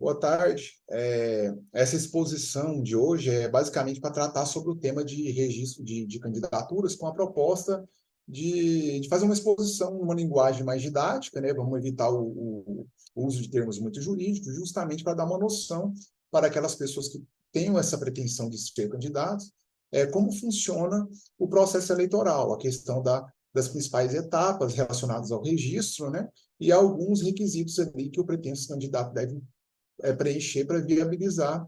Boa tarde. Essa exposição de hoje é basicamente para tratar sobre o tema de registro de candidaturas, com a proposta de fazer uma exposição numa linguagem mais didática, né? Vamos evitar o uso de termos muito jurídicos, justamente para dar uma noção para aquelas pessoas que tenham essa pretensão de ser candidatos, como funciona o processo eleitoral, a questão das principais etapas relacionadas ao registro, né? E alguns requisitos ali que o pretenso candidato deve preencher para viabilizar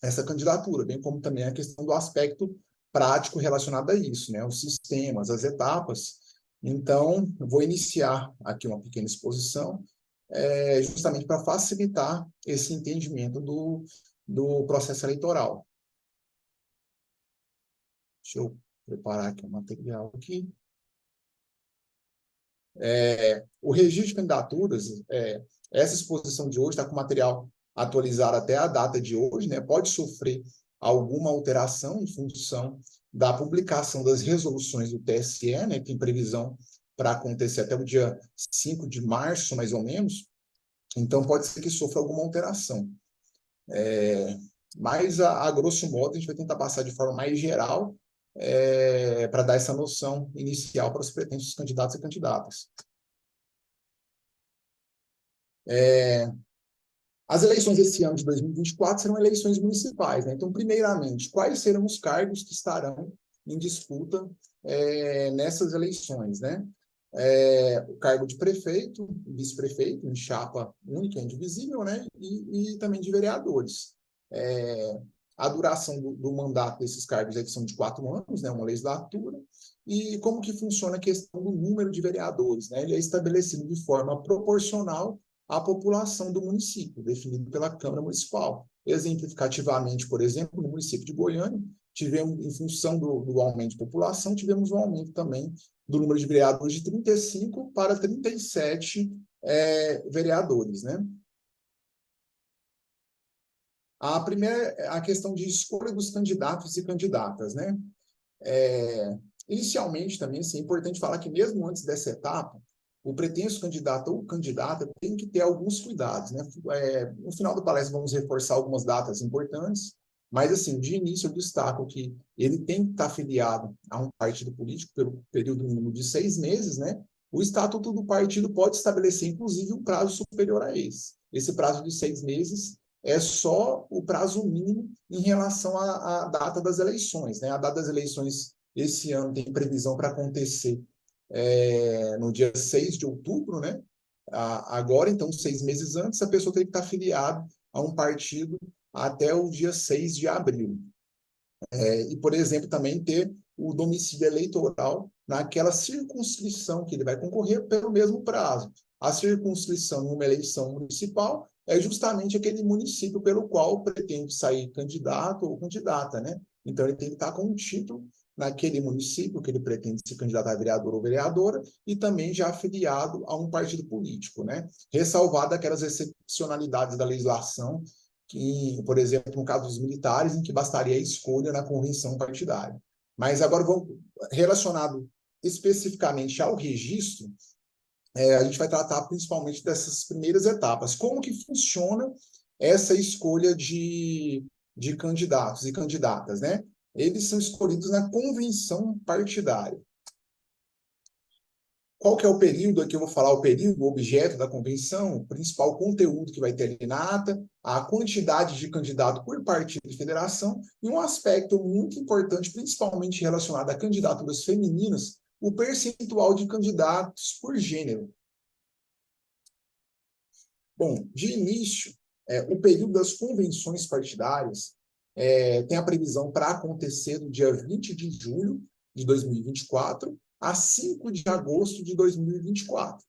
essa candidatura, bem como também a questão do aspecto prático relacionado a isso, né? Os sistemas, as etapas. Então, vou iniciar aqui uma pequena exposição, justamente para facilitar esse entendimento do processo eleitoral. Deixa eu preparar aqui o material aqui. O registro de candidaturas, essa exposição de hoje está com material atualizado até a data de hoje, né? Pode sofrer alguma alteração em função da publicação das resoluções do TSE, né? Que tem previsão para acontecer até o dia 5 de março, mais ou menos. Então, pode ser que sofra alguma alteração. Mas, a grosso modo, a gente vai tentar passar de forma mais geral para dar essa noção inicial para os pretensos candidatos e candidatas. As eleições desse ano de 2024 serão eleições municipais, né? Então, primeiramente, quais serão os cargos que estarão em disputa nessas eleições, né? O cargo de prefeito, vice-prefeito, em chapa única, indivisível, né? E também de vereadores. A duração do mandato desses cargos é que são de 4 anos, né? Uma legislatura. E como que funciona a questão do número de vereadores, né? Ele é estabelecido de forma proporcional à população do município, definido pela Câmara Municipal. Exemplificativamente, por exemplo, no município de Goiânia, tivemos, em função do aumento de população, tivemos um aumento também do número de vereadores de 35 para 37 vereadores, né? A primeira é a questão de escolha dos candidatos e candidatas, né? Inicialmente, também, assim, é importante falar que mesmo antes dessa etapa, o pretenso candidato ou candidata tem que ter alguns cuidados, né? No final da palestra vamos reforçar algumas datas importantes, mas, assim, de início eu destaco que ele tem que estar afiliado a um partido político pelo período mínimo de 6 meses, né? O estatuto do partido pode estabelecer, inclusive, um prazo superior a esse. Esse prazo de 6 meses é só o prazo mínimo em relação à data das eleições, né? A data das eleições esse ano tem previsão para acontecer no dia 6 de outubro, né? Agora, então, 6 meses antes, a pessoa tem que estar afiliada a um partido até o dia 6 de abril. E, por exemplo, também ter o domicílio eleitoral naquela circunscrição que ele vai concorrer pelo mesmo prazo. A circunscrição numa eleição municipal é justamente aquele município pelo qual pretende sair candidato ou candidata, né? Então, ele tem que estar com um título naquele município que ele pretende se candidatar a vereador ou vereadora e também já afiliado a um partido político, né? Ressalvado aquelas excepcionalidades da legislação que, por exemplo, no caso dos militares, em que bastaria a escolha na convenção partidária. Mas agora, relacionado especificamente ao registro, a gente vai tratar principalmente dessas primeiras etapas. Como que funciona essa escolha de candidatos e candidatas, né? Eles são escolhidos na convenção partidária. Qual que é o período? Aqui eu vou falar o período, o objeto da convenção, o principal conteúdo que vai ter ali na ata, a quantidade de candidato por partido e federação, e um aspecto muito importante, principalmente relacionado a candidaturas femininas, o percentual de candidatos por gênero. Bom, de início, o período das convenções partidárias tem a previsão para acontecer no dia 20 de julho de 2024 a 5 de agosto de 2024.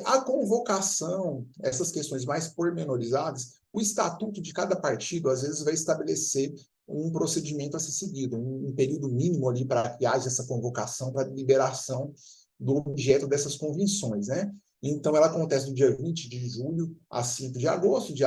A convocação, essas questões mais pormenorizadas, o estatuto de cada partido, às vezes, vai estabelecer um procedimento a ser seguido, um período mínimo ali para que haja essa convocação, para a liberação do objeto dessas convenções, né? Então, ela acontece do dia 20 de julho a 5 de agosto, de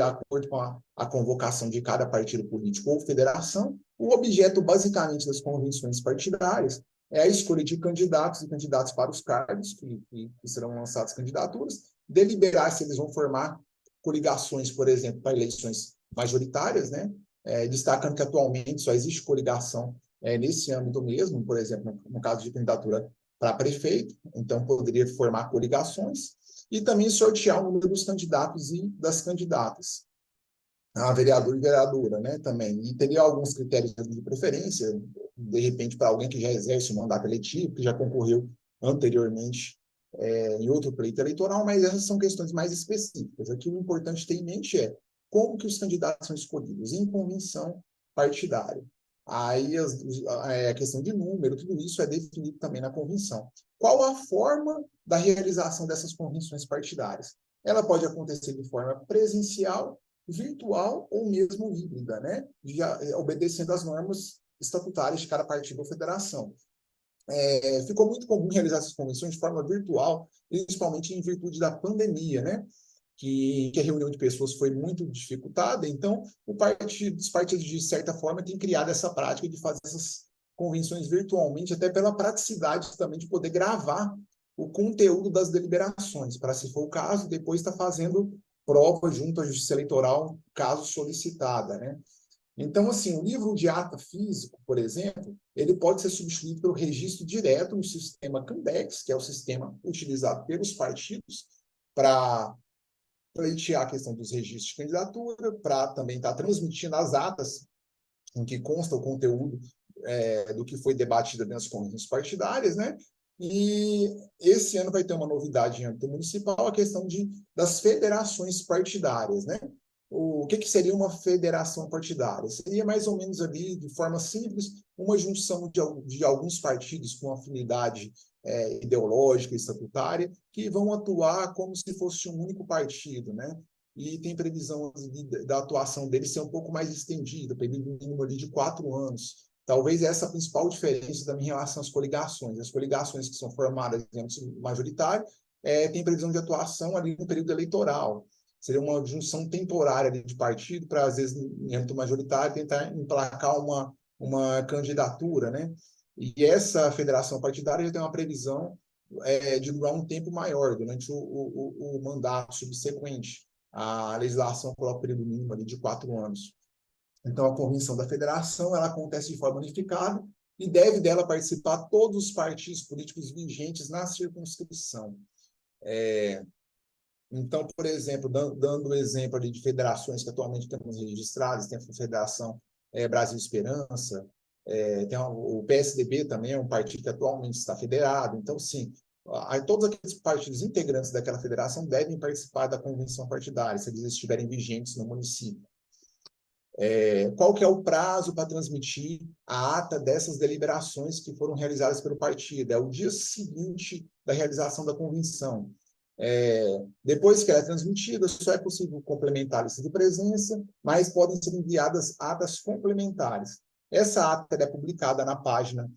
acordo com a convocação de cada partido político ou federação. O objeto, basicamente, das convenções partidárias é a escolha de candidatos e candidatos para os cargos que serão lançadas candidaturas, deliberar se eles vão formar coligações, por exemplo, para eleições majoritárias, né? Destacando que atualmente só existe coligação nesse âmbito mesmo, por exemplo, no caso de candidatura para prefeito, então poderia formar coligações, e também sortear o número dos candidatos e das candidatas, a vereador e vereadora, né, também. E teria alguns critérios de preferência, de repente, para alguém que já exerce um mandato eletivo, que já concorreu anteriormente em outro pleito eleitoral, mas essas são questões mais específicas. Aqui o importante ter em mente é como que os candidatos são escolhidos, em convenção partidária. Aí a questão de número, tudo isso é definido também na convenção. Qual a forma da realização dessas convenções partidárias? Ela pode acontecer de forma presencial, virtual ou mesmo híbrida, né? Já obedecendo às normas estatutárias de cada partido ou federação. Ficou muito comum realizar essas convenções de forma virtual, principalmente em virtude da pandemia, né? Que a reunião de pessoas foi muito dificultada, então os partidos, de certa forma, têm criado essa prática de fazer essas convenções virtualmente, até pela praticidade também de poder gravar o conteúdo das deliberações, para, se for o caso, depois estar fazendo prova junto à Justiça Eleitoral, caso solicitada, né? Então, assim, o livro de ata físico, por exemplo, ele pode ser substituído pelo registro direto no sistema Candex, que é o sistema utilizado pelos partidos para pleitear a questão dos registros de candidatura, para também estar transmitindo as atas em que consta o conteúdo do que foi debatido nas convenções partidárias, né? E esse ano vai ter uma novidade em âmbito municipal, a questão das federações partidárias, né? O que seria uma federação partidária? Seria mais ou menos ali, de forma simples, uma junção de alguns partidos com afinidade ideológica e estatutária, que vão atuar como se fosse um único partido, né? E tem previsão da atuação deles ser um pouco mais estendida, período mínimo ali de 4 anos. Talvez essa é a principal diferença também em relação às coligações. As coligações que são formadas em âmbito majoritário têm previsão de atuação ali no período eleitoral. Seria uma junção temporária de partido para, às vezes, em âmbito majoritário, tentar emplacar uma candidatura, né? E essa federação partidária já tem uma previsão de durar um tempo maior, durante o mandato subsequente. A legislação coloca o período mínimo ali de 4 anos. Então, a convenção da federação ela acontece de forma unificada e deve dela participar todos os partidos políticos vigentes na circunscrição. Então, por exemplo, dando o exemplo ali de federações que atualmente temos registradas, tem a Federação Brasil Esperança, tem o PSDB também, é um partido que atualmente está federado. Então, sim, todos aqueles partidos integrantes daquela federação devem participar da convenção partidária, se eles estiverem vigentes no município. Qual que é o prazo para transmitir a ata dessas deliberações que foram realizadas pelo partido? É o dia seguinte da realização da convenção. Depois que ela é transmitida, só é possível complementar a lista de presença, mas podem ser enviadas atas complementares. Essa ata é publicada na página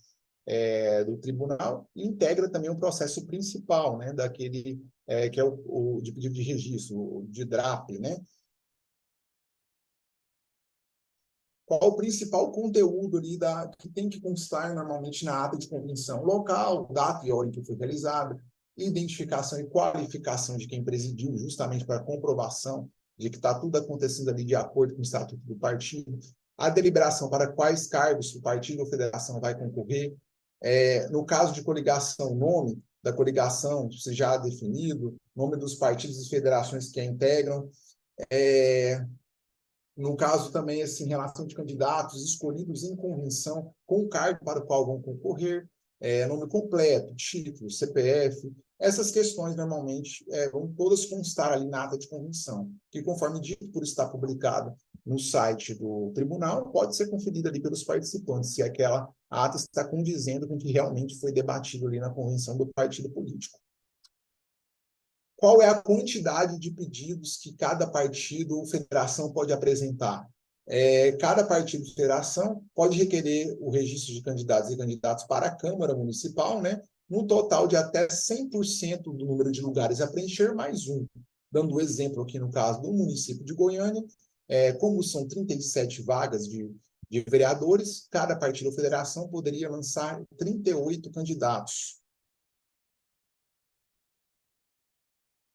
do tribunal e integra também o processo principal, né, daquele que é o de pedido de registro, o de DRAP, né? Qual o principal conteúdo ali que tem que constar normalmente na ata de convenção? Local, data e hora em que foi realizada, identificação e qualificação de quem presidiu, justamente para comprovação de que está tudo acontecendo ali de acordo com o estatuto do partido, a deliberação para quais cargos o partido ou federação vai concorrer, no caso de coligação, o nome da coligação seja já definido, nome dos partidos e federações que a integram, no caso também, assim, em relação de candidatos escolhidos em convenção com o cargo para o qual vão concorrer, nome completo, título, CPF, essas questões normalmente vão todas constar ali na ata de convenção, que conforme dito por estar publicado no site do tribunal, pode ser conferida ali pelos participantes, se aquela ata está condizendo com o que realmente foi debatido ali na convenção do partido político. Qual é a quantidade de pedidos que cada partido ou federação pode apresentar? Cada partido ou federação pode requerer o registro de candidatos e candidatos para a Câmara Municipal, né, num total de até 100% do número de lugares a preencher, mais um. Dando o exemplo aqui no caso do município de Goiânia, como são 37 vagas de vereadores, cada partido ou federação poderia lançar 38 candidatos.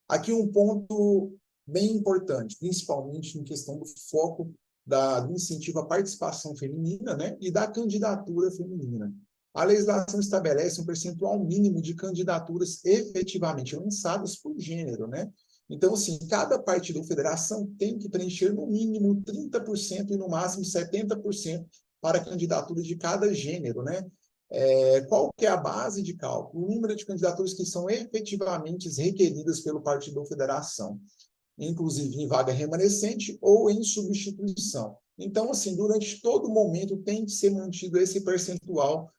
Aqui um ponto bem importante, principalmente em questão do foco do incentivo à participação feminina, né, e da candidatura feminina. A legislação estabelece um percentual mínimo de candidaturas efetivamente lançadas por gênero, né? Então, assim, cada partido ou federação tem que preencher no mínimo 30% e no máximo 70% para a candidatura de cada gênero, né? Qual que é a base de cálculo? O número de candidaturas que são efetivamente requeridas pelo partido ou federação, inclusive em vaga remanescente ou em substituição. Então, assim, durante todo momento tem que ser mantido esse percentual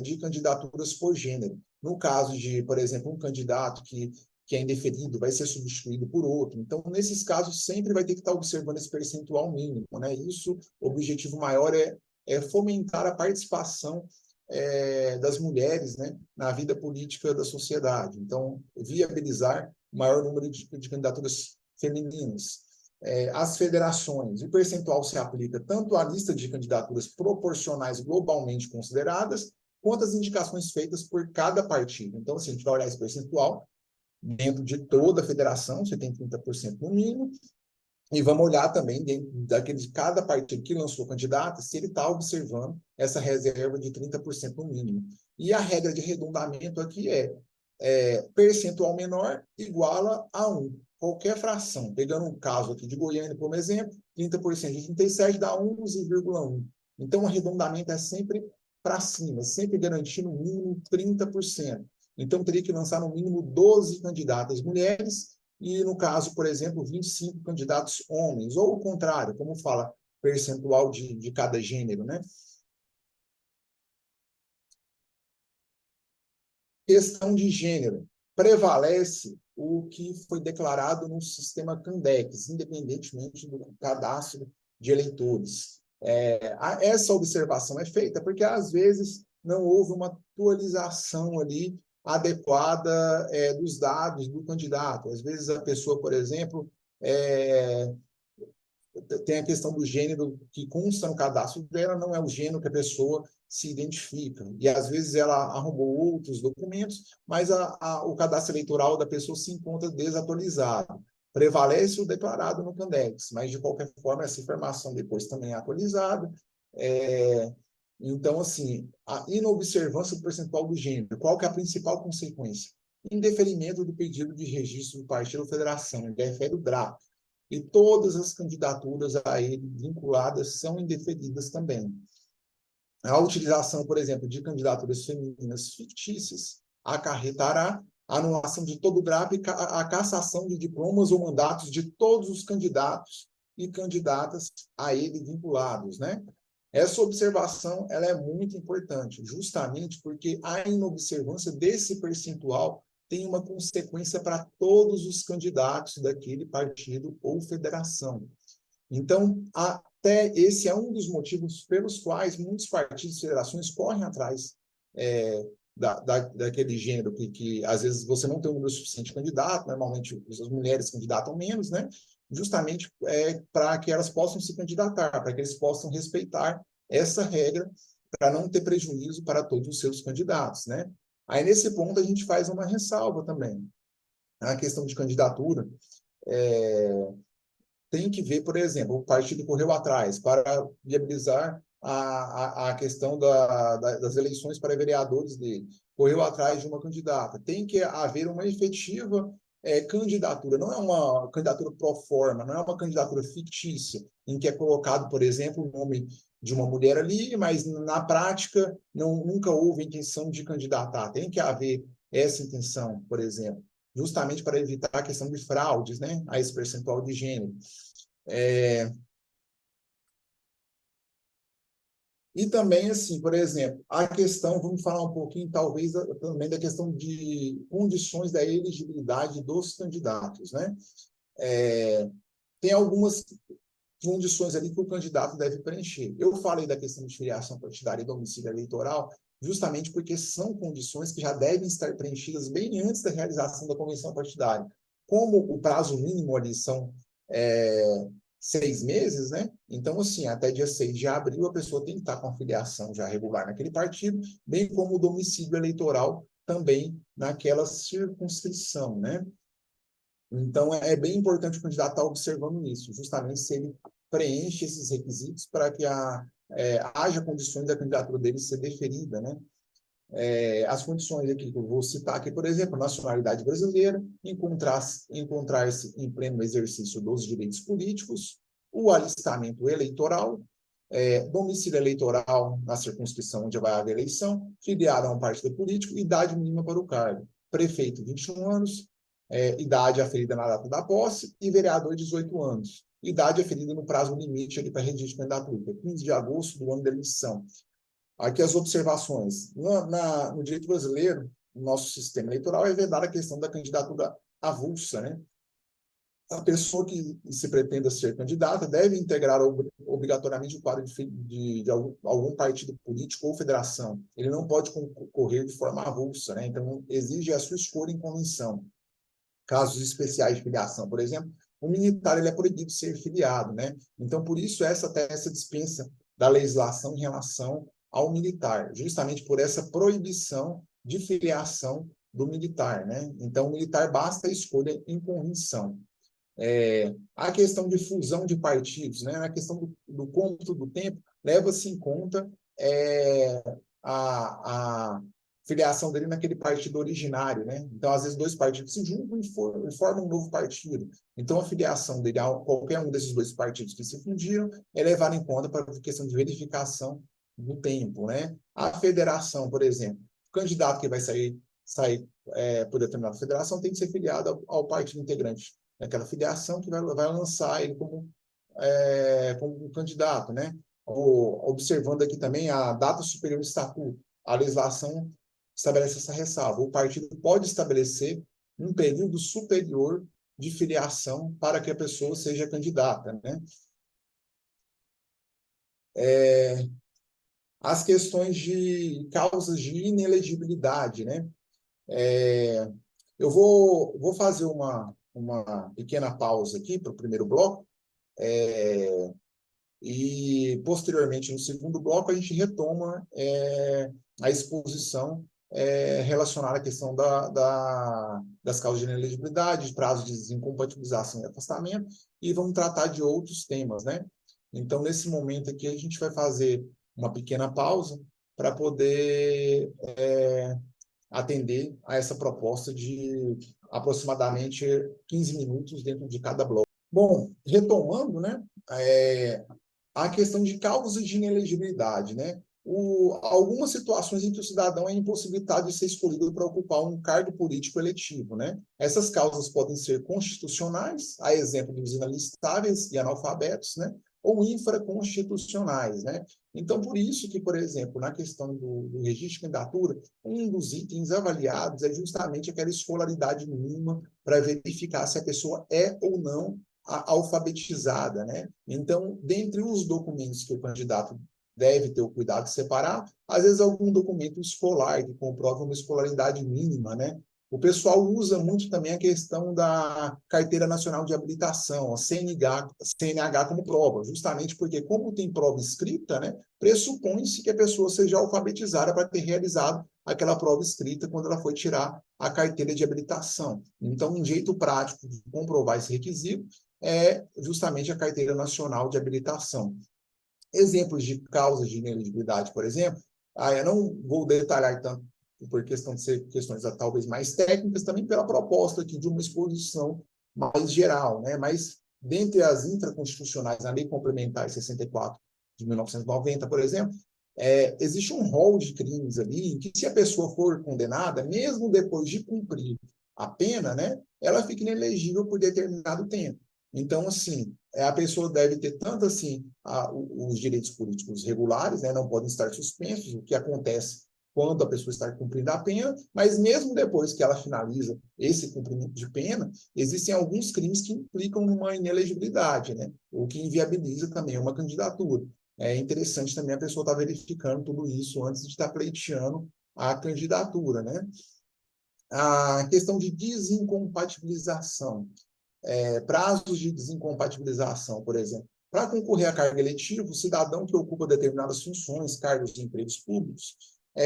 de candidaturas por gênero. No caso de, por exemplo, um candidato que é indeferido, vai ser substituído por outro. Então, nesses casos, sempre vai ter que estar observando esse percentual mínimo, né? Isso, o objetivo maior é fomentar a participação das mulheres, né, na vida política da sociedade. Então, viabilizar o maior número de candidaturas femininas. As federações, o percentual se aplica tanto à lista de candidaturas proporcionais globalmente consideradas, quanto às indicações feitas por cada partido. Então, assim, a gente vai olhar esse percentual dentro de toda a federação, você tem 30% no mínimo, e vamos olhar também dentro de cada partido que lançou candidato, se ele está observando essa reserva de 30% no mínimo. E a regra de arredondamento aqui percentual menor iguala a 1. Qualquer fração, pegando um caso aqui de Goiânia como exemplo, 30% de 37 dá 11,1. Então, o arredondamento é sempre para cima, sempre garantindo no mínimo 30%. Então, teria que lançar no mínimo 12 candidatas mulheres e, no caso, por exemplo, 25 candidatos homens, ou o contrário, como fala, percentual de cada gênero, né? Questão de gênero. Prevalece o que foi declarado no sistema Candex, independentemente do cadastro de eleitores. Essa observação é feita porque, às vezes, não houve uma atualização ali adequada dos dados do candidato. Às vezes, a pessoa, por exemplo, tem a questão do gênero que consta no cadastro dela, não é o gênero que a pessoa se identifica. E, às vezes, ela arrumou outros documentos, mas o cadastro eleitoral da pessoa se encontra desatualizado. Prevalece o declarado no Candex, mas, de qualquer forma, essa informação depois também é atualizada. Então, assim, a inobservância do percentual do gênero, qual que é a principal consequência? Indeferimento do pedido de registro do partido ou federação, interfere o DRAP, e todas as candidaturas a ele vinculadas são indeferidas também. A utilização, por exemplo, de candidaturas femininas fictícias acarretará a anulação de todo o DRAP e a cassação de diplomas ou mandatos de todos os candidatos e candidatas a ele vinculados, né? Essa observação ela é muito importante, justamente porque a inobservância desse percentual tem uma consequência para todos os candidatos daquele partido ou federação. Então, até esse é um dos motivos pelos quais muitos partidos e federações correm atrás daquele gênero que às vezes você não tem um número suficiente de candidato, normalmente as mulheres candidatam menos, né? Justamente para que elas possam se candidatar, para que eles possam respeitar essa regra, para não ter prejuízo para todos os seus candidatos, né? Aí, nesse ponto, a gente faz uma ressalva também. A questão de candidatura, tem que ver, por exemplo, o partido correu atrás para viabilizar a questão das eleições para vereadores dele, correu atrás de uma candidata. Tem que haver uma efetiva candidatura, não é uma candidatura pro forma, não é uma candidatura fictícia, em que é colocado, por exemplo, o nome de uma mulher ali, mas na prática nunca houve intenção de candidatar. Tem que haver essa intenção, por exemplo, justamente para evitar a questão de fraudes, né, a esse percentual de gênero. E também, assim, por exemplo, a questão, vamos falar um pouquinho, talvez, também da questão de condições da elegibilidade dos candidatos, né? Tem algumas condições ali que o candidato deve preencher. Eu falei da questão de filiação partidária e domicílio eleitoral, justamente porque são condições que já devem estar preenchidas bem antes da realização da convenção partidária. Como o prazo mínimo ali são 6 meses, né? Então, assim, até dia 6 de abril, a pessoa tem que estar com a filiação já regular naquele partido, bem como o domicílio eleitoral também naquela circunscrição, né? Então, é bem importante o candidato estar observando isso, justamente se ele preenche esses requisitos para que haja condições da candidatura dele ser deferida, né? As condições aqui que eu vou citar aqui, por exemplo, nacionalidade brasileira, encontrar-se em pleno exercício dos direitos políticos, o alistamento eleitoral, domicílio eleitoral na circunscrição onde vai haver eleição, filiado a um partido político, idade mínima para o cargo. Prefeito, 21 anos, idade aferida na data da posse, e vereador, 18 anos. Idade aferida no prazo limite para registro de candidatura, 15 de agosto do ano da eleição. Aqui as observações. No direito brasileiro, no nosso sistema eleitoral, é vedada a questão da candidatura avulsa, né? A pessoa que se pretenda ser candidata deve integrar obrigatoriamente o quadro de algum partido político ou federação. Ele não pode concorrer de forma avulsa, né? Então, exige a sua escolha em convenção. Casos especiais de filiação, por exemplo, o militar ele é proibido de ser filiado, né? Então, por isso, essa dispensa da legislação em relação ao militar, justamente por essa proibição de filiação do militar, né? Então, o militar basta a escolha em convenção. A questão de fusão de partidos, né? A questão do cômputo do tempo, leva-se em conta a filiação dele naquele partido originário, né? Então, às vezes, dois partidos se juntam e formam um novo partido. Então, a filiação dele a qualquer um desses dois partidos que se fundiram é levada em conta para a questão de verificação do tempo, né? A federação, por exemplo, o candidato que vai sair por determinada federação tem que ser filiado ao partido integrante daquela filiação que vai lançar ele como candidato, né? Observando aqui também a data superior do estatuto, a legislação estabelece essa ressalva. O partido pode estabelecer um período superior de filiação para que a pessoa seja candidata, né? As questões de causas de inelegibilidade, né? Eu vou fazer uma pequena pausa aqui para o primeiro bloco, e posteriormente, no segundo bloco, a gente retoma a exposição relacionada à questão das causas de inelegibilidade, de prazo de desincompatibilização e afastamento, e vamos tratar de outros temas, né? Então, nesse momento aqui, a gente vai fazer uma pequena pausa para poder atender a essa proposta de aproximadamente 15 minutos dentro de cada bloco. Bom, retomando, né, a questão de causas de inelegibilidade, né? Algumas situações em que o cidadão é impossibilitado de ser escolhido para ocupar um cargo político eletivo, né? Essas causas podem ser constitucionais, a exemplo dos inalistáveis e analfabetos, né? Ou infraconstitucionais, né? Então, por isso que, por exemplo, na questão do registro de candidatura, um dos itens avaliados é justamente aquela escolaridade mínima para verificar se a pessoa é ou não alfabetizada, né? Então, dentre os documentos que o candidato deve ter o cuidado de separar, às vezes algum documento escolar que comprova uma escolaridade mínima, né? O pessoal usa muito também a questão da Carteira Nacional de Habilitação, a CNH como prova, justamente porque, como tem prova escrita, né, pressupõe-se que a pessoa seja alfabetizada para ter realizado aquela prova escrita quando ela foi tirar a carteira de habilitação. Então, um jeito prático de comprovar esse requisito é justamente a Carteira Nacional de Habilitação. Exemplos de causas de inelegibilidade, por exemplo, eu não vou detalhar tanto por questão de ser questões talvez mais técnicas, também pela proposta aqui de uma exposição mais geral, né? Mas, dentre as infraconstitucionais, na Lei Complementar 64 de 1990, por exemplo, existe um rol de crimes ali em que, se a pessoa for condenada, mesmo depois de cumprir a pena, né, ela fica inelegível por determinado tempo. Então, assim, a pessoa deve ter tanto assim os direitos políticos regulares, né, não podem estar suspensos, o que acontece quando a pessoa está cumprindo a pena, mas mesmo depois que ela finaliza esse cumprimento de pena, existem alguns crimes que implicam numa inelegibilidade, né, o que inviabiliza também uma candidatura. É interessante também a pessoa estar verificando tudo isso antes de estar pleiteando a candidatura, né? A questão de desincompatibilização. Prazos de desincompatibilização, por exemplo. Para concorrer a cargo eletivo, o cidadão que ocupa determinadas funções, cargos de empregos públicos,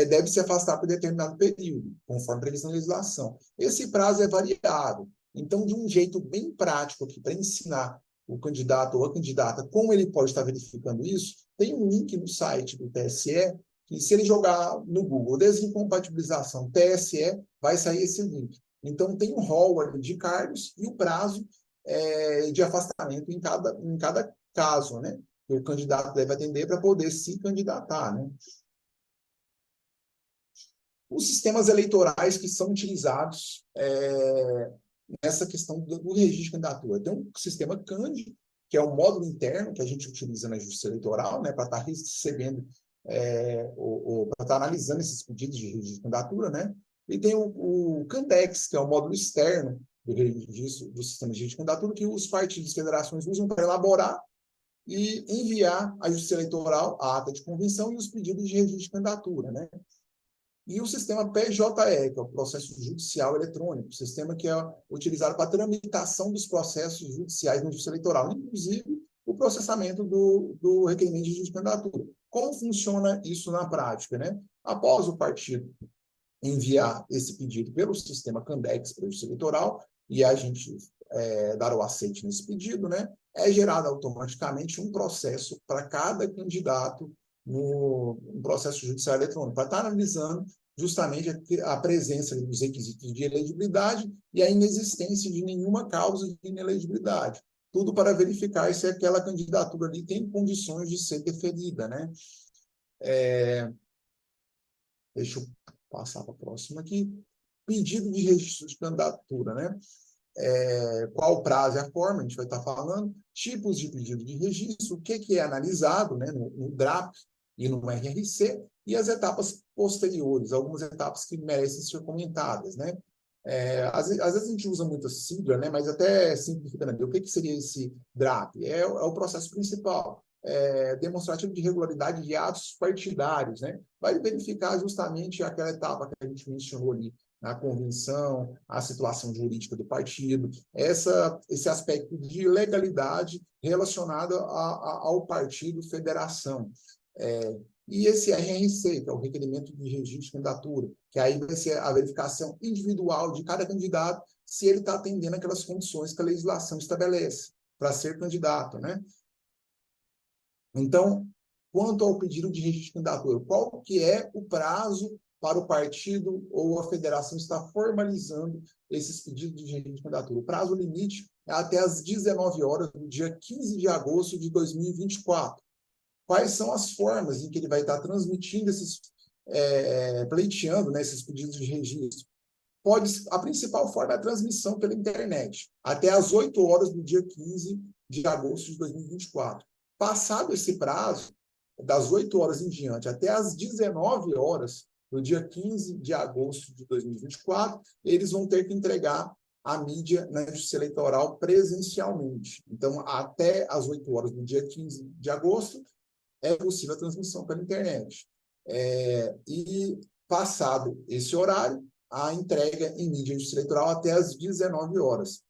deve se afastar por determinado período, conforme previsto na legislação. Esse prazo é variável. Então, de um jeito bem prático aqui, para ensinar o candidato ou a candidata como ele pode estar verificando isso, tem um link no site do TSE, que se ele jogar no Google desincompatibilização TSE, vai sair esse link. Então, tem um rol ali de cargos e o prazo de afastamento em cada caso, né? Que o candidato deve atender para poder se candidatar, né? Os sistemas eleitorais que são utilizados nessa questão do registro de candidatura. Tem um sistema CAND, que é um módulo interno que a gente utiliza na Justiça Eleitoral, né, para estar recebendo, para estar analisando esses pedidos de registro de candidatura, né? E tem o CANDEX, que é um módulo externo do registro do sistema de registro de candidatura, que os partidos e federações usam para elaborar e enviar à Justiça Eleitoral a ata de convenção e os pedidos de registro de candidatura, né? E o sistema PJE, que é o processo judicial eletrônico, sistema que é utilizado para a tramitação dos processos judiciais na Justiça Eleitoral, inclusive o processamento do requerimento de registro de candidatura. Como funciona isso na prática, né? Após o partido enviar esse pedido pelo sistema Candex para a Justiça Eleitoral e a gente dar o aceite nesse pedido, né? É gerado automaticamente um processo para cada candidato no processo judicial eletrônico, para estar analisando justamente a presença dos requisitos de elegibilidade e a inexistência de nenhuma causa de inelegibilidade. Tudo para verificar se aquela candidatura ali tem condições de ser deferida, né? Deixa eu passar para a próxima aqui. Pedido de registro de candidatura, né? Qual o prazo e a forma, a gente vai estar falando, tipos de pedido de registro, o que é analisado, né, no DRAP e no RRC, e as etapas posteriores, algumas etapas que merecem ser comentadas, né? Às vezes a gente usa muita sigla, né, mas até simplificando, o que seria esse DRAP? É o processo principal, demonstrativo de regularidade de atos partidários, né? Vai verificar justamente aquela etapa que a gente mencionou ali, a convenção, a situação jurídica do partido, esse aspecto de legalidade relacionado ao partido federação. E esse RRC, que é o requerimento de registro de candidatura, que aí vai ser a verificação individual de cada candidato, se ele está atendendo aquelas condições que a legislação estabelece para ser candidato, né? Então, quanto ao pedido de registro de candidatura, qual que é o prazo para o partido ou a federação estar formalizando esses pedidos de registro de candidatura? O prazo limite é até às 19 horas do dia 15 de agosto de 2024. Quais são as formas em que ele vai estar transmitindo pleiteando, né, esses pedidos de registro? A principal forma é a transmissão pela internet, até às 8 horas do dia 15 de agosto de 2024. Passado esse prazo, das 8 horas em diante até às 19 horas, no dia 15 de agosto de 2024, eles vão ter que entregar a mídia na Justiça Eleitoral presencialmente. Então, até às 8 horas do dia 15 de agosto, é possível a transmissão pela internet. E, passado esse horário, a entrega em mídia Justiça Eleitoral até às 19 horas.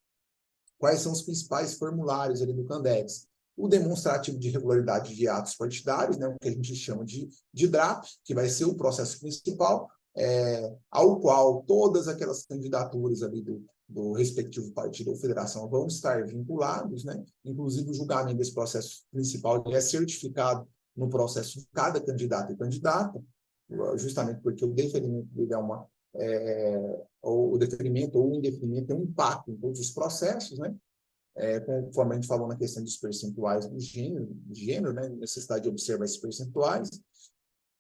Quais são os principais formulários ali do Candex? O demonstrativo de regularidade de atos partidários, né, o que a gente chama de DRAP, que vai ser o processo principal, ao qual todas aquelas candidaturas ali do respectivo partido ou federação vão estar vinculados, né? Inclusive o julgamento desse processo principal é certificado no processo de cada candidato e candidata, justamente porque o deferimento dele o deferimento ou o indeferimento tem um impacto em todos os processos, né? Conforme a gente falou na questão dos percentuais do gênero, né? Necessidade de observar esses percentuais.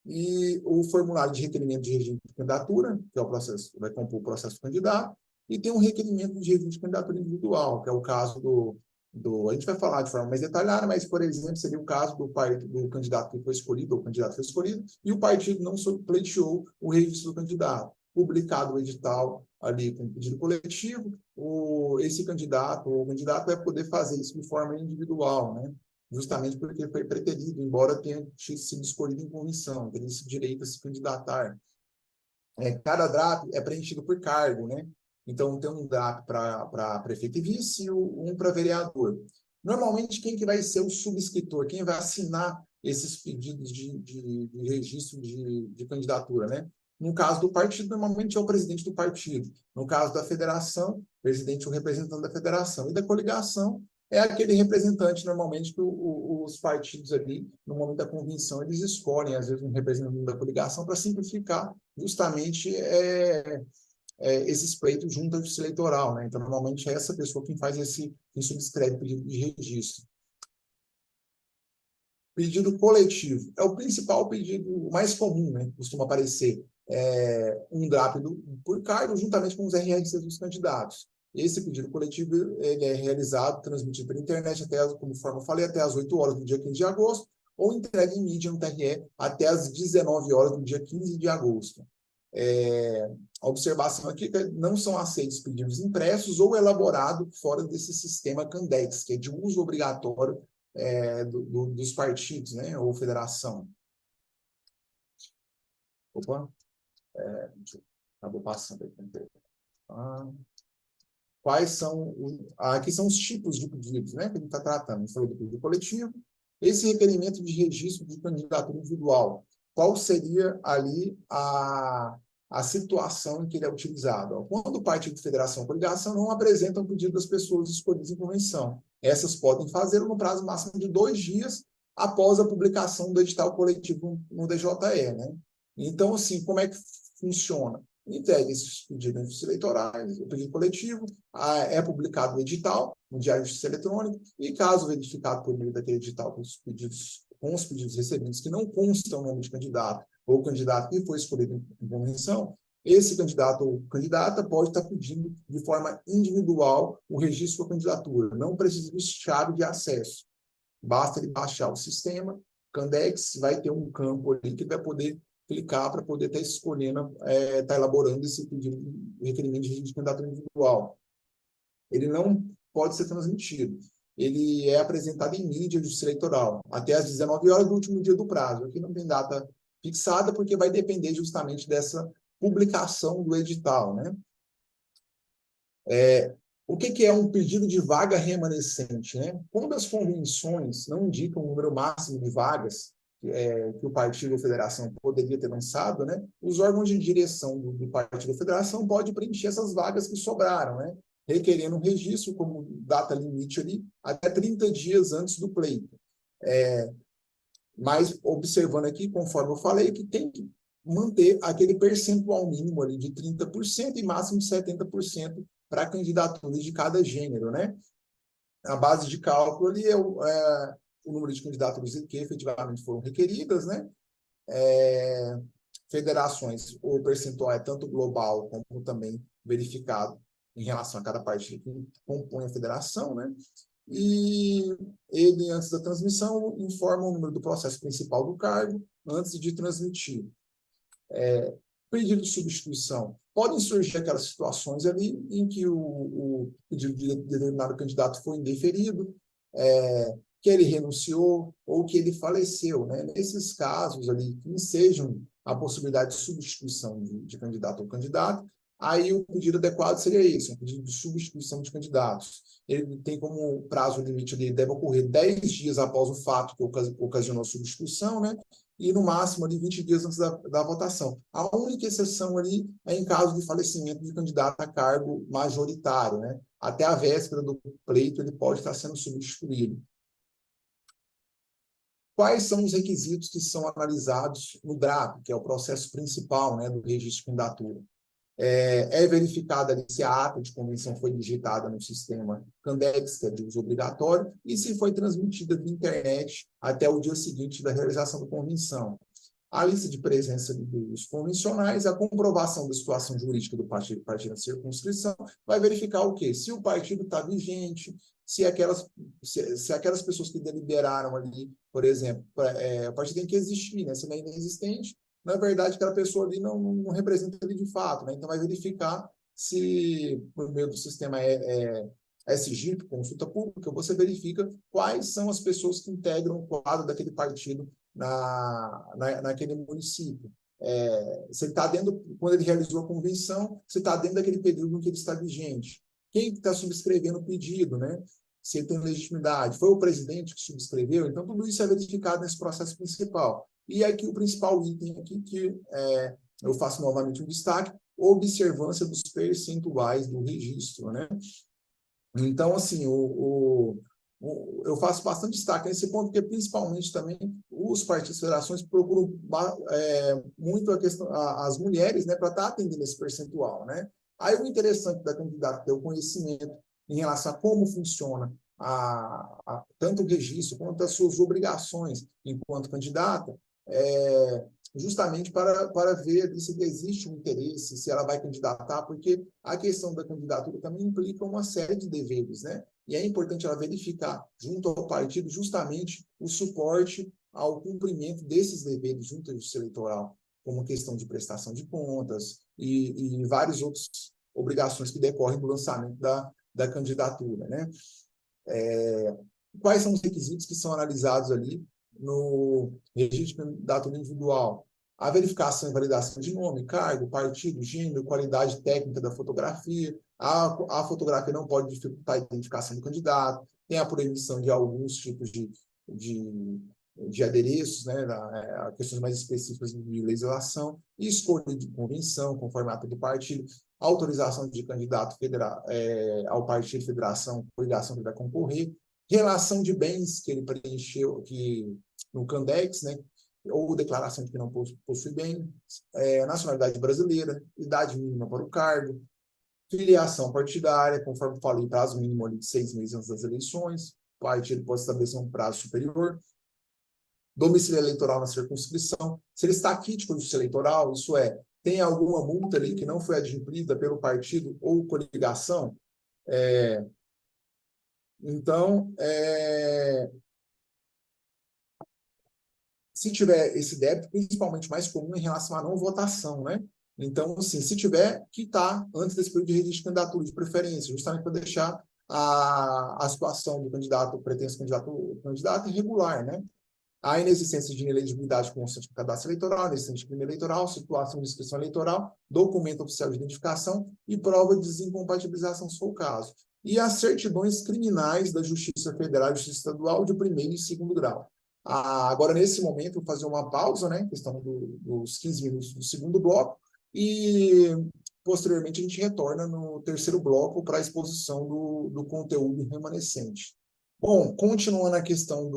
E o formulário de requerimento de registro de candidatura, que é o processo, vai compor o processo do candidato, e tem um requerimento de registro de candidatura individual, que é o caso a gente vai falar de forma mais detalhada, mas, por exemplo, seria o caso do candidato que foi escolhido, ou o candidato foi escolhido, e o partido não pleiteou o registro do candidato. Publicado o edital ali com pedido coletivo, esse candidato ou candidato vai poder fazer isso de forma individual, né? Justamente porque foi preterido, embora tenha sido escolhido em convenção, teria esse direito a se candidatar. Cada DRAP é preenchido por cargo, né? Então, tem um DRAP para prefeito e vice e um para vereador. Normalmente, quem que vai ser o subscritor? Quem vai assinar esses pedidos de registro de candidatura, né? No caso do partido, normalmente é o presidente do partido. No caso da federação, o presidente ou representante da federação. E da coligação, é aquele representante, normalmente, que os partidos ali, no momento da convenção, eles escolhem, às vezes, um representante da coligação para simplificar justamente esses pleitos junto à justiça eleitoral, né? Então, normalmente, é essa pessoa quem faz quem subscreve o pedido de registro. Pedido coletivo é o principal pedido mais comum, né? Costuma aparecer um DRAP por cargo, juntamente com os RRCs dos candidatos. Esse pedido coletivo ele é realizado, transmitido pela internet, conforme eu falei, até às 8 horas do dia 15 de agosto, ou entregue em mídia no TRE até às 19 horas do dia 15 de agosto. A observação aqui é que não são aceitos pedidos impressos ou elaborados fora desse sistema Candex, que é de uso obrigatório dos partidos, né, ou federação. Opa, acabou passando aqui. Quais são aqui são os tipos de pedidos, né, que a gente está tratando. A gente falou do pedido coletivo, esse requerimento de registro de candidatura individual. Qual seria ali a situação em que ele é utilizado? Quando o partido, federação ou coligação não apresentam o pedido das pessoas escolhidas em convenção, essas podem fazê-lo no prazo máximo de 2 dias após a publicação do edital coletivo no DJE, né? Então, assim, como é que funciona? Entregue esses pedidos eleitorais, o pedido coletivo, é publicado o edital no Diário de Justiça Eletrônica, e caso verificado por meio daquele edital com os pedidos recebidos que não constam o nome de candidato ou candidato que foi escolhido em convenção, esse candidato ou candidata pode estar pedindo de forma individual o registro da candidatura, não precisa de chave de acesso. Basta ele baixar o sistema, Candex vai ter um campo ali que vai poder clicar para poder estar escolhendo, estar elaborando esse pedido de requerimento de registro de candidatura individual. Ele não pode ser transmitido. Ele é apresentado em mídia de justiça eleitoral, até às 19 horas do último dia do prazo. Aqui não tem data fixada, porque vai depender justamente dessa publicação do edital, né? O que é um pedido de vaga remanescente, né? Quando as convenções não indicam o número máximo de vagas que o partido ou federação poderia ter lançado, né? Os órgãos de direção do partido ou federação podem preencher essas vagas que sobraram, né? Requerendo um registro como data limite ali até 30 dias antes do pleito. Mas observando aqui, conforme eu falei, que tem que manter aquele percentual mínimo ali de 30% e máximo de 70% para candidaturas de cada gênero, né? A base de cálculo ali é o número de candidaturas que efetivamente foram requeridas, né? Federações, o percentual é tanto global como também verificado em relação a cada partido que compõe a federação, né? E ele, antes da transmissão, informa o número do processo principal do cargo antes de transmitir. Pedido de substituição. Podem surgir aquelas situações ali em que o pedido de determinado candidato foi indeferido, que ele renunciou ou que ele faleceu, né? Nesses casos ali, que sejam a possibilidade de substituição de candidato ou candidato, aí o pedido adequado seria esse, um pedido de substituição de candidatos. Ele tem como prazo limite, ele deve ocorrer 10 dias após o fato que ocasionou a substituição, né? E no máximo ali 20 dias antes da votação. A única exceção ali é em caso de falecimento de candidato a cargo majoritário, né? Até a véspera do pleito ele pode estar sendo substituído. Quais são os requisitos que são analisados no DRAP, que é o processo principal, né, do registro de candidatura? É verificada ali se a ata de convenção foi digitada no sistema Candex, que é de uso obrigatório, e se foi transmitida via internet até o dia seguinte da realização da convenção. A lista de presença dos convencionais, a comprovação da situação jurídica do partido da circunscrição, vai verificar o quê? Se o partido está vigente, se aquelas pessoas que deliberaram ali, por exemplo, o partido tem que existir, né? Se não é inexistente, na verdade, aquela pessoa ali não representa ele de fato, né? Então, vai verificar se, por meio do sistema SGIP, consulta pública, você verifica quais são as pessoas que integram o quadro daquele partido naquele município. Se ele está dentro, quando ele realizou a convenção, se está dentro daquele período em que ele está vigente. Quem está subscrevendo o pedido, né? Se ele tem legitimidade. Foi o presidente que subscreveu? Então, tudo isso é verificado nesse processo principal. E aqui o principal item aqui, que eu faço novamente um destaque, observância dos percentuais do registro, né? Então, assim, eu faço bastante destaque nesse ponto, porque principalmente também os partidos e federações procuram muito a questão, as mulheres, né, para estar atendendo esse percentual, né? Aí o interessante da candidata ter o conhecimento em relação a como funciona tanto o registro quanto as suas obrigações enquanto candidata, justamente para ver se existe um interesse, se ela vai candidatar, porque a questão da candidatura também implica uma série de deveres, né? E é importante ela verificar, junto ao partido, justamente o suporte ao cumprimento desses deveres junto à Justiça Eleitoral, como questão de prestação de contas e várias outras obrigações que decorrem do lançamento da candidatura, né? Quais são os requisitos que são analisados ali no registro de candidatura individual? A verificação e validação de nome, cargo, partido, gênero, qualidade técnica da fotografia. A fotografia não pode dificultar a identificação do candidato. Tem a proibição de alguns tipos de adereços, né, questões mais específicas de legislação, escolha de convenção, com formato do partido, autorização de candidato ao partido, federação, coligação que vai concorrer, relação de bens que ele preencheu no Candex, né, ou declaração de que não possui bem, nacionalidade brasileira, idade mínima para o cargo, filiação partidária, conforme falei, prazo mínimo de 6 meses antes das eleições, o partido pode estabelecer um prazo superior, domicílio eleitoral na circunscrição, se ele está quítico de justiça eleitoral, isso é, tem alguma multa ali que não foi adimplida pelo partido ou coligação, então, se tiver esse débito, principalmente mais comum em relação à não votação, né? Então, assim, se tiver, quitar antes desse período de registro de candidatura, de preferência, justamente para deixar a situação do candidato, o pretenso candidato irregular, né? A inexistência de inelegibilidade constante do cadastro eleitoral, inexistência de crime eleitoral, situação de inscrição eleitoral, documento oficial de identificação e prova de desincompatibilização, se for o caso. E as certidões criminais da Justiça Federal e Justiça Estadual de primeiro e segundo grau. Agora, nesse momento, vou fazer uma pausa, né, questão dos 15 minutos do segundo bloco, e posteriormente a gente retorna no terceiro bloco para a exposição do conteúdo remanescente. Bom, continuando a questão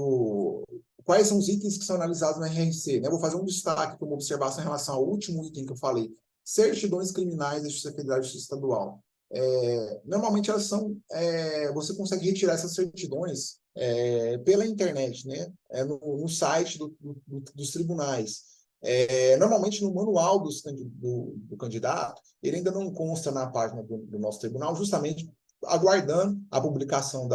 quais são os itens que são analisados no RRC, né? Eu vou fazer um destaque como observação em relação ao último item que eu falei, certidões criminais da Justiça Federal e Justiça Estadual. Normalmente elas você consegue retirar essas certidões pela internet, né? No site dos tribunais. Normalmente no manual do candidato, ele ainda não consta na página do nosso tribunal, justamente aguardando a publicação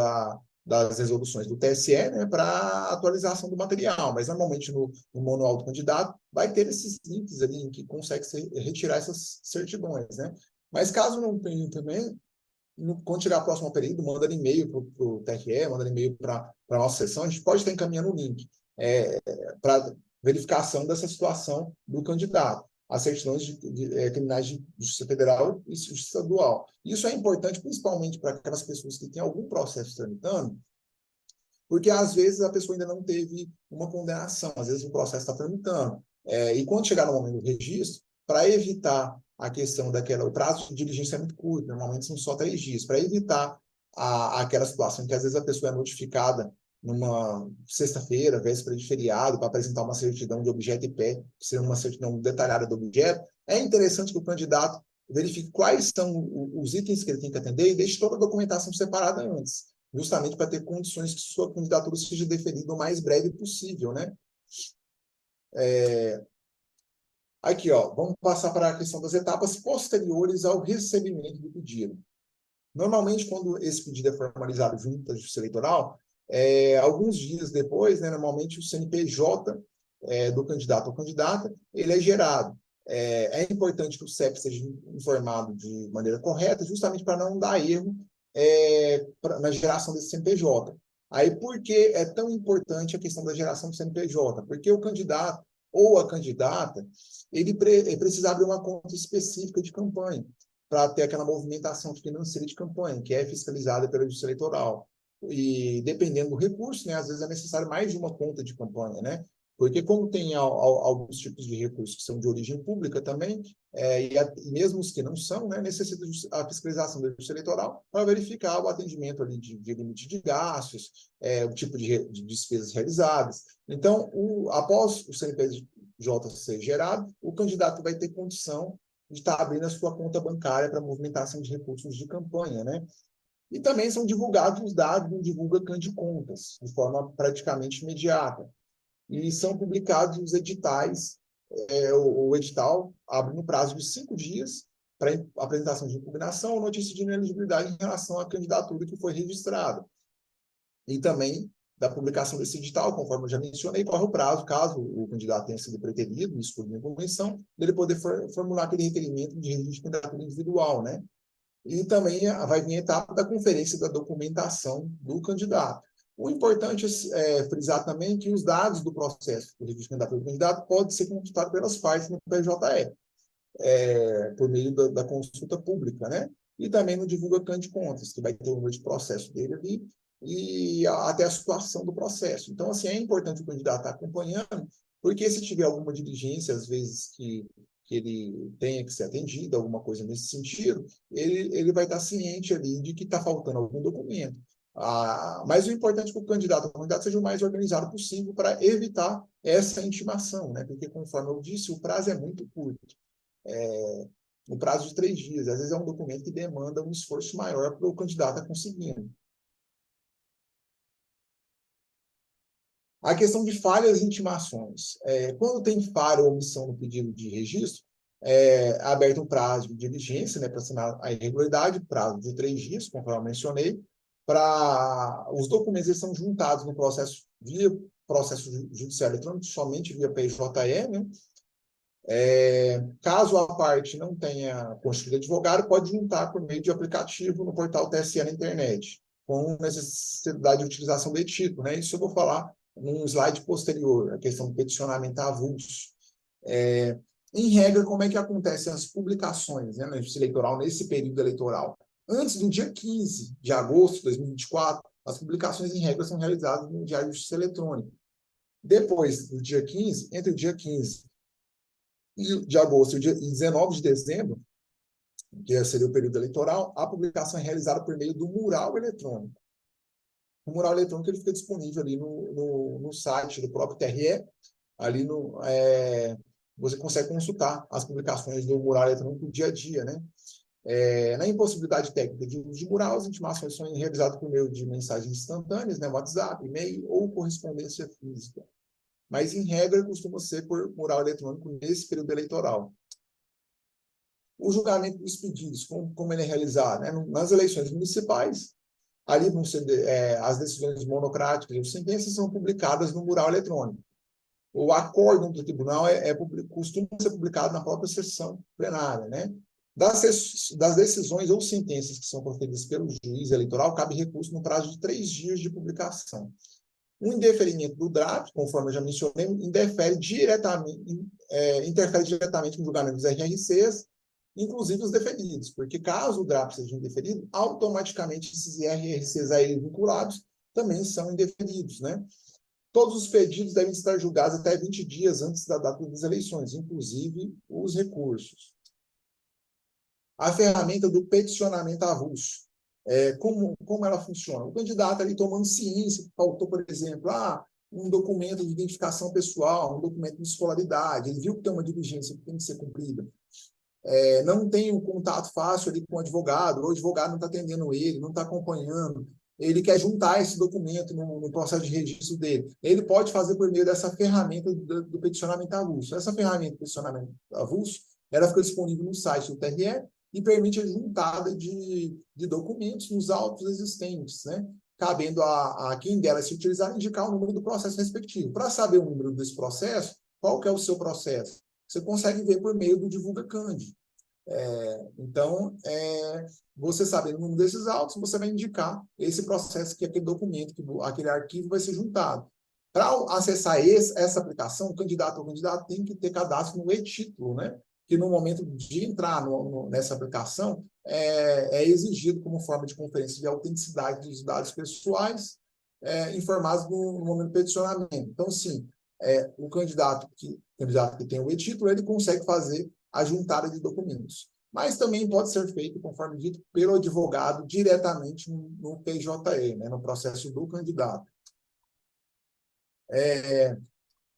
das resoluções do TSE, né, para atualização do material, mas normalmente no manual do candidato vai ter esses links ali em que consegue retirar essas certidões, né? Mas caso não tenha também, quando chegar ao próximo período, manda e-mail para o TRE, manda e-mail para a nossa sessão, a gente pode estar encaminhando o link para verificação dessa situação do candidato, as certidões criminais de Justiça Federal e Justiça Estadual. Isso é importante principalmente para aquelas pessoas que têm algum processo tramitando, porque às vezes a pessoa ainda não teve uma condenação, às vezes o processo está tramitando. E quando chegar no momento do registro, para evitar a questão o prazo de diligência é muito curto, normalmente são só 3 dias, para evitar aquela situação que às vezes a pessoa é notificada numa sexta-feira, véspera de feriado, para apresentar uma certidão de objeto e pé, ser uma certidão detalhada do objeto, é interessante que o candidato verifique quais são os itens que ele tem que atender e deixe toda a documentação separada antes, justamente para ter condições que sua candidatura seja deferida o mais breve possível, né? Aqui, ó, vamos passar para a questão das etapas posteriores ao recebimento do pedido. Normalmente, quando esse pedido é formalizado junto à Justiça Eleitoral, alguns dias depois, né, normalmente o CNPJ do candidato ou candidata, ele é gerado. É importante que o CEP seja informado de maneira correta, justamente para não dar erro na geração desse CNPJ. Aí, por que é tão importante a questão da geração do CNPJ? Porque o candidato ou a candidata, ele precisa abrir uma conta específica de campanha para ter aquela movimentação financeira de campanha, que é fiscalizada pela Justiça Eleitoral. E dependendo do recurso, né, às vezes é necessário mais de uma conta de campanha, né? Porque como tem alguns tipos de recursos que são de origem pública também, e mesmo os que não são, né, necessita a fiscalização da Justiça Eleitoral para verificar o atendimento ali de limite de gastos, o tipo de despesas realizadas. Então, após o CNPJ ser gerado, o candidato vai ter condição de estar abrindo a sua conta bancária para movimentação de recursos de campanha, né? E também são divulgados os dados do Divulga Can de Contas, de forma praticamente imediata. E são publicados os editais. O edital abre no prazo de 5 dias para apresentação de impugnação ou notícia de inelegibilidade em relação à candidatura que foi registrada. E também da publicação desse edital, conforme eu já mencionei, corre o prazo, caso o candidato tenha sido preterido, isso por minha convenção, dele poder formular aquele requerimento de registro de candidatura individual, né? E também vai vir a etapa da conferência da documentação do candidato. O importante é frisar também que os dados do processo do registro de candidatura do candidato podem ser consultados pelas partes no PJE, por meio da consulta pública, né? E também no Divulga Can de Contas, que vai ter o número de processo dele ali e até a situação do processo. Então, assim, é importante o candidato estar acompanhando, porque se tiver alguma diligência, às vezes, que ele tenha que ser atendido, alguma coisa nesse sentido, ele vai estar ciente ali de que está faltando algum documento. Mas o importante é que o candidato seja o mais organizado possível para evitar essa intimação, né? Porque, conforme eu disse, o prazo é muito curto. No prazo de 3 dias. Às vezes é um documento que demanda um esforço maior para o candidato estar conseguindo. A questão de falhas e intimações. Quando tem falha ou omissão no pedido de registro, é aberto um prazo de diligência, né, para assinar a irregularidade, prazo de 3 dias, conforme eu mencionei, para os documentos eles são juntados no processo via processo judicial eletrônico, somente via PJE, né? Caso a parte não tenha constituído advogado, pode juntar por meio de aplicativo no portal TSE na internet, com necessidade de utilização de título, né? Isso eu vou falar num slide posterior, a questão do peticionamento avulso. Em regra, como é que acontecem as publicações, né, na Justiça Eleitoral nesse período eleitoral? Antes do dia 15 de agosto de 2024, as publicações em regra são realizadas no Diário de Justiça Eletrônica. Depois do dia 15, entre o dia 15 de agosto e 19 de dezembro, que seria o período eleitoral, a publicação é realizada por meio do mural eletrônico. O mural eletrônico ele fica disponível ali no site do próprio TRE, ali você consegue consultar as publicações do mural eletrônico dia a dia, né? Na impossibilidade técnica de uso de mural, as intimações são realizadas por meio de mensagens instantâneas, né, WhatsApp, e-mail ou correspondência física. Mas, em regra, costuma ser por mural eletrônico nesse período eleitoral. O julgamento dos pedidos, como ele é realizado? Né? Nas eleições municipais, ali vão ser as decisões monocráticas e as sentenças são publicadas no mural eletrônico. O acórdão do tribunal costuma ser publicado na própria sessão plenária, né? Das decisões ou sentenças que são proferidas pelo juiz eleitoral, cabe recurso no prazo de 3 dias de publicação. O indeferimento do DRAP, conforme eu já mencionei, interfere diretamente no julgamento dos RRCs, inclusive os deferidos, porque caso o DRAP seja indeferido, automaticamente esses IRCs aí vinculados também são indeferidos, né? Todos os pedidos devem estar julgados até 20 dias antes da data das eleições, inclusive os recursos. A ferramenta do peticionamento avulso. Como ela funciona? O candidato ali tomando ciência, que faltou, por exemplo, um documento de identificação pessoal, um documento de escolaridade, ele viu que tem uma diligência que tem que ser cumprida. Não tem um contato fácil ali com o advogado, ou o advogado não está atendendo ele, não está acompanhando, ele quer juntar esse documento no processo de registro dele. Ele pode fazer por meio dessa ferramenta do peticionamento avulso. Essa ferramenta do peticionamento avulso, ela fica disponível no site do TRE e permite a juntada de documentos nos autos existentes, né? Cabendo a quem dela se utilizar indicar o número do processo respectivo. Para saber o número desse processo, qual que é o seu processo? Você consegue ver por meio do Divulga Can. Então, você sabendo o número desses autos, você vai indicar esse processo, que aquele documento, que aquele arquivo vai ser juntado. Para acessar essa aplicação, o candidato ou candidato tem que ter cadastro no e-título, né? Que no momento de entrar nessa aplicação, é exigido como forma de conferência de autenticidade dos dados pessoais informados no momento do peticionamento. Então, sim, o candidato que tem o e-título, ele consegue fazer a juntada de documentos. Mas também pode ser feito, conforme dito, pelo advogado diretamente no PJE, né, no processo do candidato.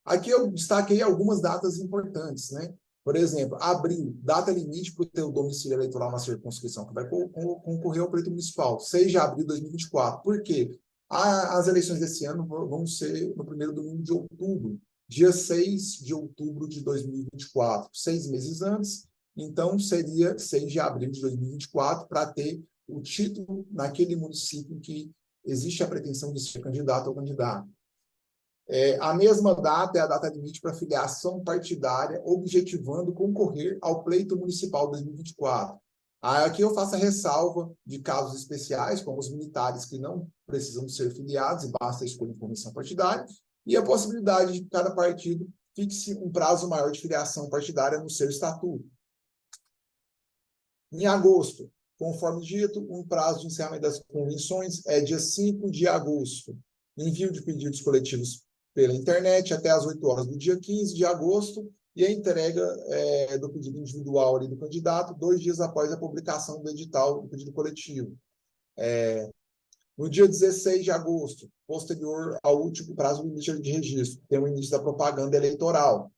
Aqui eu destaquei algumas datas importantes, né? Por exemplo, abril, data limite para o teu domicílio eleitoral na circunscrição, que vai concorrer ao pleito municipal, 6 de abril de 2024. Por quê? As eleições desse ano vão ser no primeiro domingo de outubro, dia 6 de outubro de 2024, 6 meses antes. Então, seria 6 de abril de 2024 para ter o título naquele município em que existe a pretensão de ser candidato ou candidata. A mesma data é a data limite para filiação partidária, objetivando concorrer ao pleito municipal 2024. Aqui eu faço a ressalva de casos especiais, como os militares que não precisam ser filiados e basta escolher comissão partidária, e a possibilidade de que cada partido fixe um prazo maior de filiação partidária no seu estatuto. Em agosto, conforme dito, um prazo de encerramento das convenções é dia 5 de agosto. Envio de pedidos coletivos pela internet até às 8 horas do dia 15 de agosto e a entrega do pedido individual ali do candidato 2 dias após a publicação do edital do pedido coletivo. No dia 16 de agosto, posterior ao último prazo limite de registro, tem o início da propaganda eleitoral.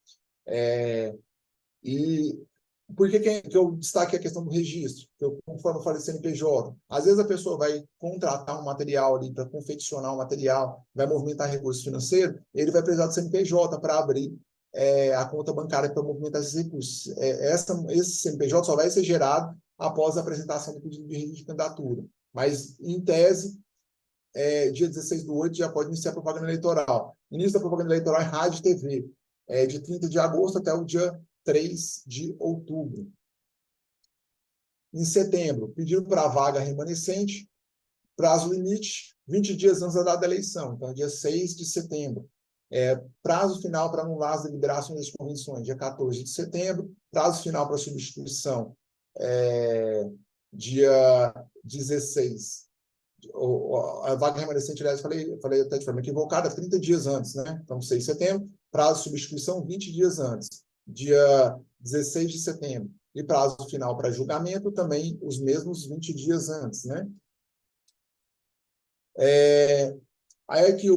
E por que eu destaquei a questão do registro? Conforme eu falei, CNPJ, às vezes a pessoa vai contratar um material ali para confeccionar um material, vai movimentar recurso financeiro, ele vai precisar do CNPJ para abrir a conta bancária para movimentar esses recursos. Esse CNPJ só vai ser gerado após a apresentação do pedido de registro de candidatura. Mas, em tese, dia 16/8 já pode iniciar a propaganda eleitoral. Início da propaganda eleitoral em rádio e TV, de 30 de agosto até o dia 3 de outubro. Em setembro, pedido para a vaga remanescente, prazo limite, 20 dias antes da data da eleição, então dia 6 de setembro. Prazo final para anular as deliberações das convenções, dia 14 de setembro. Prazo final para substituição, dia 16. A vaga remanescente, aliás, falei até de forma equivocada, 30 dias antes, né? Então, 6 de setembro. Prazo de substituição, 20 dias antes, dia 16 de setembro. E prazo final para julgamento também os mesmos 20 dias antes, né? Aí aqui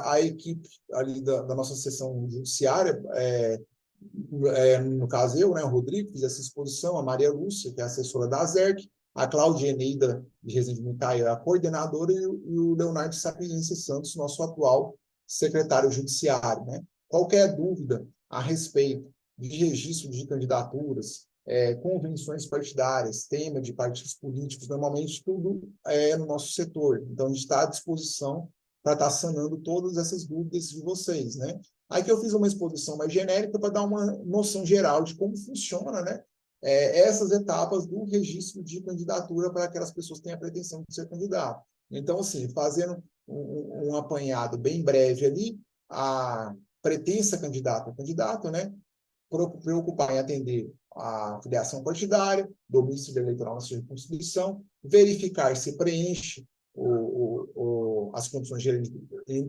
a equipe ali da nossa sessão judiciária, no caso eu, né, o Rodrigo, fiz essa exposição, a Maria Lúcia, que é assessora da ASERC, a Cláudia Eneida de Rezende Micael, a coordenadora, e o Leonardo Sapiense Santos, nosso atual secretário judiciário, né? Qualquer dúvida a respeito de registro de candidaturas, convenções partidárias, tema de partidos políticos, normalmente tudo é no nosso setor. Então, a gente está à disposição para estar sanando todas essas dúvidas de vocês, né? Aqui eu fiz uma exposição mais genérica para dar uma noção geral de como funciona, né? Essas etapas do registro de candidatura para aquelas pessoas que têm a pretensão de ser candidato. Então, assim, fazendo um apanhado bem breve ali, a pretensa candidata, candidato, né? Preocupar em atender a filiação partidária, domicílio eleitoral na circunscrição, verificar se preenche as condições de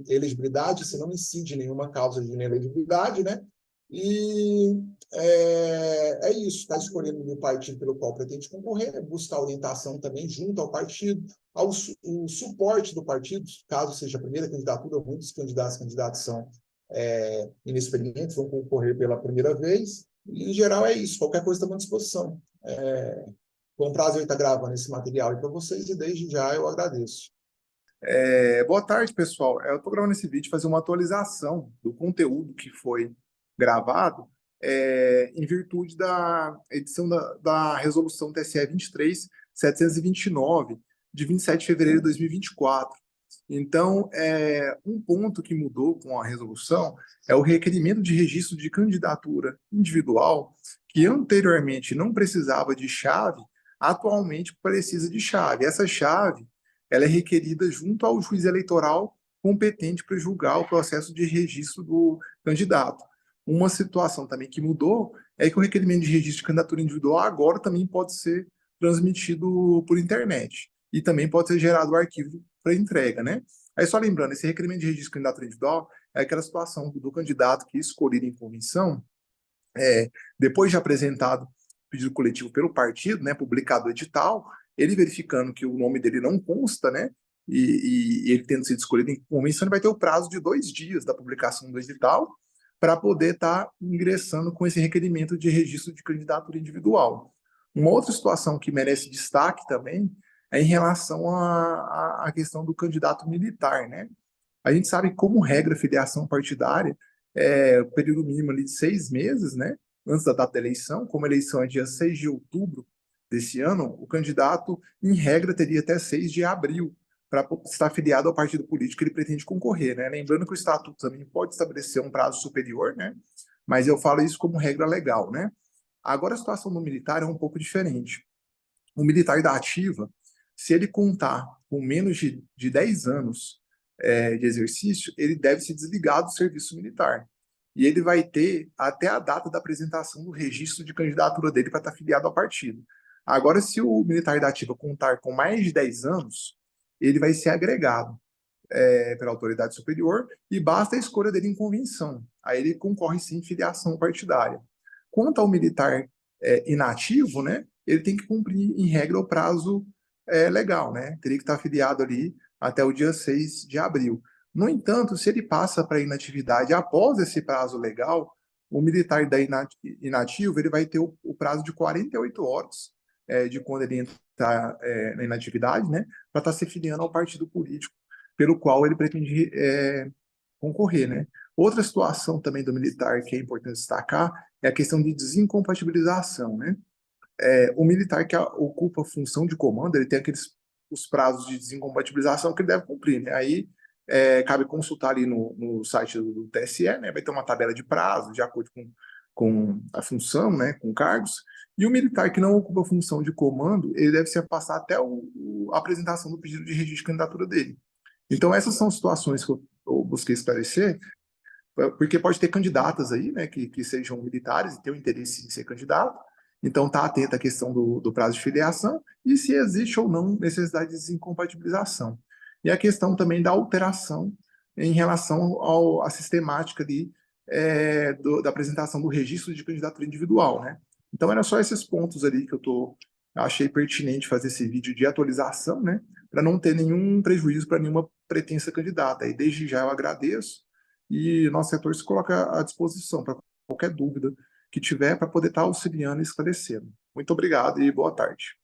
elegibilidade, se não incide nenhuma causa de inelegibilidade, né? E é isso, está escolhendo o partido pelo qual pretende concorrer, buscar orientação também junto ao partido, o suporte do partido, caso seja a primeira candidatura, muitos candidatos são inexperientes, vão concorrer pela primeira vez, e, em geral é isso, qualquer coisa está à disposição. Foi um prazer estar gravando esse material para vocês e desde já eu agradeço. Boa tarde, pessoal. Eu estou gravando esse vídeo para fazer uma atualização do conteúdo que foi gravado em virtude da edição da resolução TSE 23.729, de 27 de fevereiro de 2024. Então, um ponto que mudou com a resolução é o requerimento de registro de candidatura individual, que anteriormente não precisava de chave, atualmente precisa de chave. Essa chave ela é requerida junto ao juiz eleitoral competente para julgar o processo de registro do candidato. Uma situação também que mudou é que o requerimento de registro de candidatura individual agora também pode ser transmitido por internet e também pode ser gerado o arquivo para entrega, né? Aí só lembrando, esse requerimento de registro de candidatura individual, é aquela situação do candidato que escolhido em convenção, depois de apresentado o pedido coletivo pelo partido, né, publicado o edital, ele verificando que o nome dele não consta, né, e ele tendo sido escolhido em convenção, ele vai ter o prazo de 2 dias da publicação do edital para poder estar ingressando com esse requerimento de registro de candidatura individual. Uma outra situação que merece destaque também é em relação à questão do candidato militar, né? A gente sabe que, como regra, filiação partidária o período mínimo ali de 6 meses, né? Antes da data da eleição, como a eleição é dia 6 de outubro desse ano, o candidato, em regra, teria até 6 de abril para estar filiado ao partido político que ele pretende concorrer, né? Lembrando que o estatuto também pode estabelecer um prazo superior, né? Mas eu falo isso como regra legal, né? Agora, a situação do militar é um pouco diferente. O militar da ativa, se ele contar com menos de 10 anos de exercício, ele deve se desligar do serviço militar. E ele vai ter até a data da apresentação do registro de candidatura dele para estar filiado ao partido. Agora, se o militar da ativa contar com mais de 10 anos, ele vai ser agregado pela autoridade superior e basta a escolha dele em convenção. Aí ele concorre sim em filiação partidária. Quanto ao militar inativo, né, ele tem que cumprir, em regra, o prazo legal, né? Teria que estar afiliado ali até o dia 6 de abril. No entanto, se ele passa para inatividade após esse prazo legal, o militar da inativo ele vai ter o prazo de 48 horas de quando ele entrar na inatividade, né, para estar se filiando ao partido político pelo qual ele pretende concorrer, né? Outra situação também do militar que é importante destacar é a questão de desincompatibilização, né? O militar que ocupa a função de comando, ele tem os prazos de desincompatibilização que ele deve cumprir, né? Aí cabe consultar ali no site do TSE, né? Vai ter uma tabela de prazos de acordo com a função, né? Com cargos. E o militar que não ocupa a função de comando, ele deve se afastar até a apresentação do pedido de registro de candidatura dele. Então, essas são situações que eu busquei esclarecer, porque pode ter candidatas aí, né, que sejam militares e tenham interesse em ser candidato. Então, está atento à questão do prazo de filiação e se existe ou não necessidade de desincompatibilização. E a questão também da alteração em relação à sistemática ali, da apresentação do registro de candidatura individual, né? Então, era só esses pontos ali que achei pertinente fazer esse vídeo de atualização, né? Para não ter nenhum prejuízo para nenhuma pretensa candidata. E desde já eu agradeço e nosso setor se coloca à disposição para qualquer dúvida que tiver para poder estar auxiliando e esclarecendo. Muito obrigado e boa tarde.